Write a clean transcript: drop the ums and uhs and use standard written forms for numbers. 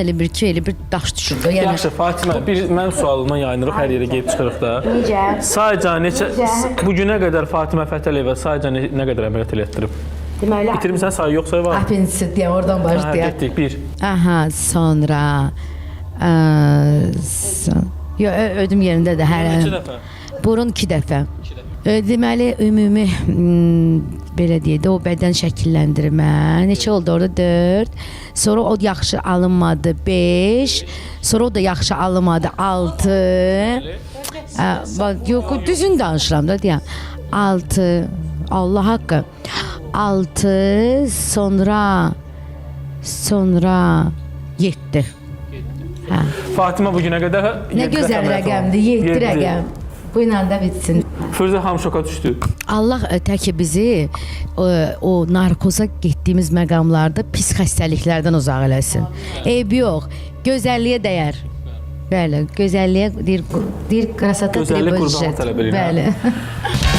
Elə bir ki, elə bir daş düşürdü. Yəni Yaxşı, Fatimə, mən sualıma yayınırıq, hər yerə gedib çıxırıq da. necə? Sayca bu günə qədər Fatimə Fətəliyeva sayca nə qədər əməliyyat elətdirib? Deməli, Bitirmisən sayı yoxsa var? apendisit deyə oradan başlayaq. Getdik, bir. Aha, sonra ödüm yerindədir hər İki an. dəfə. Burun 2 dəfə. Deməli, ümumi belə deyək də o bədən şəkilləndirmə. Neçə oldu orada? 4. Sonra o yaxşı alınmadı 5. Sonra o da yaxşı alınmadı 6. Yox, düzün danışıram da deyəm. 6. Allah haqqı. 6 sonra 7. Hə. Fatimə bu günə qədər Nə gözəl rəqəmdir, 7 rəqəm. Bu ilə də bitsin. Firuzə hamı şoka düşdü. Allah təki bizi o narkoza getdiyimiz məqamlarda pis xəstəliklərdən uzaq eləsin. Eybi yox, gözəlliyə dəyər. Bəli, gözəlliyə deyir krasata Gözəllik tribujət. qurbanı tələb edir. Bəli.